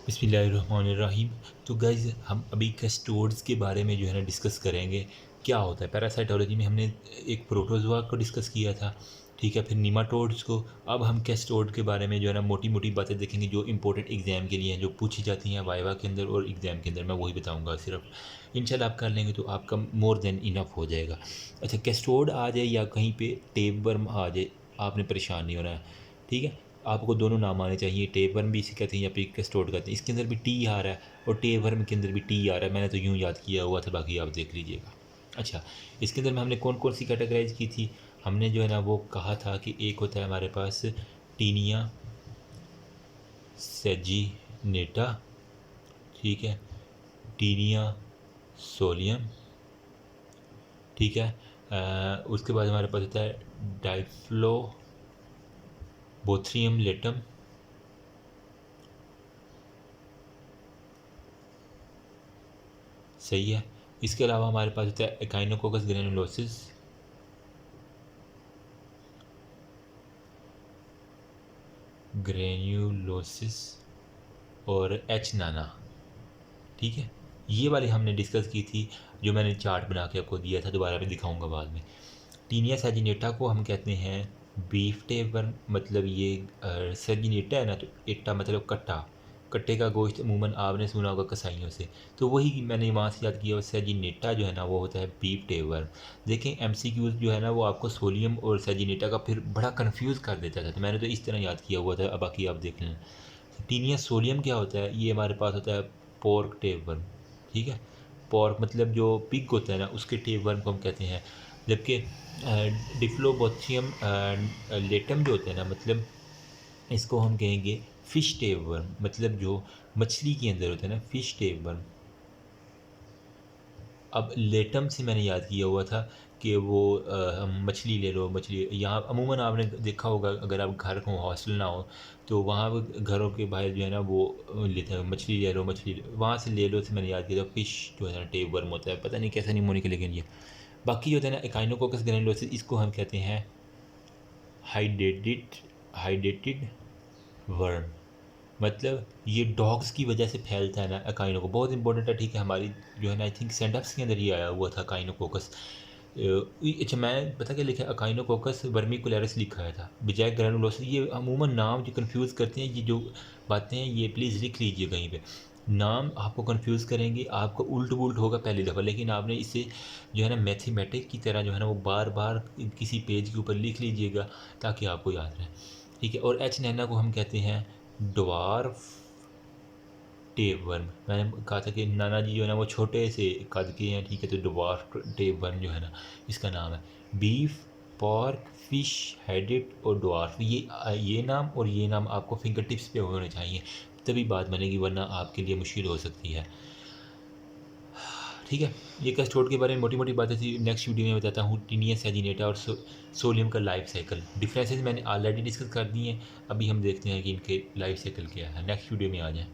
बिस्मिल्लाहिर्रहमानिर्रहीम। तो गाइज़ हम अभी कैस्टोड्स के बारे में जो है ना डिस्कस करेंगे। क्या होता है पैरासाइटोलॉजी में हमने एक प्रोटोज़ोआ को डिस्कस किया था, ठीक है, फिर निमाटोड्स को। अब हम कैस्टोड के बारे में जो है ना मोटी मोटी बातें देखेंगे जो इंपॉर्टेंट एग्ज़ाम के लिए हैं, जो पूछी जाती हैं वाइवा के अंदर और एग्ज़ाम के अंदर। मैं वही बताऊँगा सिर्फ। इंशाल्लाह आप कर लेंगे तो आपका मोर देन इनफ हो जाएगा। अच्छा, कैस्टोड आ जाए या कहीं पे टेपवर्म आ जाए, आपने परेशान नहीं होना है, ठीक है। आपको दोनों नाम आने चाहिए, टेपवर्म भी इसे कहते हैं या फिर कैस्टोड कहते हैं। इसके अंदर भी टी आ रहा है और टेपवर्म के अंदर भी टी आ रहा है। मैंने तो यूँ याद किया हुआ था, बाकी आप देख लीजिएगा। अच्छा, इसके अंदर में हमने कौन कौन सी कैटेगराइज की थी। हमने जो है ना वो कहा था कि एक होता है हमारे पास टीनिया सेजिनेटा, ठीक है, टीनिया सोलियम, ठीक है। उसके बाद हमारे पास होता है डाइफ्लोबोथ्रियम लेटम, सही है। इसके अलावा हमारे पास होता है एकाइनोकोकस ग्रेनुलोसिस, ग्रेन्यूलोसिस और एच नाना, ठीक है। ये वाली हमने डिस्कस की थी, जो मैंने चार्ट बना के आपको दिया था, दोबारा मैं दिखाऊंगा बाद में। टीनिया सेजिनेटा को हम कहते हैं बीफ टेपवर्म, मतलब ये सेजिनेटा है ना, तो एटा मतलब कट्टा, कट्टे का गोश्त अमूमन आपने सुना होगा कसाईयों से, तो वही मैंने वहाँ से याद किया। सेजिनेटा जो है ना वो होता है बीफ टेपवर्म। देखें एमसीक्यूज़ जो है ना वो आपको सोलियम और सेजिनेटा का फिर बड़ा कंफ्यूज कर देता था, तो मैंने तो इस तरह याद किया हुआ था। अब बाकी आप देख लें। टीनिया सोलियम क्या होता है, ये हमारे पास होता है पोर्क टेपवर्म, ठीक है। पोर्क मतलब जो पिग होता है ना उसके टेपवर्म को हम कहते हैं। जबकि डिफ्लोबोथियम लेटम जो होता है ना, मतलब इसको हम कहेंगे फ़िश टेपवर्म, मतलब जो मछली के अंदर होता है ना, फ़िश टेपवर्म। अब लेटम से मैंने याद किया हुआ था कि वो हम मछली ले लो, मछली यहाँ अमूमन आपने देखा होगा, अगर आप घर हो हॉस्टल ना हो तो वहाँ वो घरों के बाहर जो है ना वो लेते हैं, मछली ले लो, मछली वहाँ से ले लो, से मैंने याद किया था। फ़िश जो है ना टेपवर्म होता है, पता नहीं कैसा निमोनिक, लेकिन ये बाकी जो होता है ना एकाइनोकोकस ग्रैनुलोसिस, इसको हम कहते हैं हाइडेटेड वर्म, मतलब ये डॉग्स की वजह से फैलता है ना अकाइनो को, बहुत इंपॉर्टेंट है, ठीक है। हमारी जो है ना आई थिंक सेंडप्स के अंदर ये आया हुआ था अकाइनोकोकस। अच्छा, मैं पता क्या लिखा है, अकाइनोकोकस वर्मिकुलरिस लिखा है था बजाय ग्रैनुलोसिस। ये अमूमन नाम जो कंफ्यूज करते हैं, ये जो बातें हैं ये प्लीज़ लिख लीजिए कहीं पे। नाम आपको कंफ्यूज करेंगे, आपको उल्ट पुल्ट होगा पहली दफ़ा, लेकिन आपने इसे जो है ना मैथमेटिक की तरह जो है ना वो बार बार किसी पेज के ऊपर लिख लीजिएगा ताकि आपको याद रहे, ठीक है। और एच नैना को हम कहते हैं ड्वार्फ टेपवर्म। मैंने कहा था कि नाना जी जो है ना वो छोटे से कद के हैं, ठीक है, तो ड्वार्फ टेपवर्म जो है ना इसका नाम है। बीफ, पॉर्क, फिश, हेडेड और ड्वार्फ, ये नाम और ये नाम आपको फिंगर टिप्स पे होने चाहिए, तभी बात बनेगी, वरना आपके लिए मुश्किल हो सकती है, ठीक है। ये कैस्टोड के बारे में मोटी मोटी बातें थी। नेक्स्ट वीडियो में बताता हूँ टीनिया सेजिनेटा और सोलियम का लाइफ साइकिल। डिफरेंसेस मैंने ऑलरेडी डिस्कस कर दिए हैं, अभी हम देखते हैं कि इनके लाइफ साइकिल क्या है। नेक्स्ट वीडियो में आ जाएँ।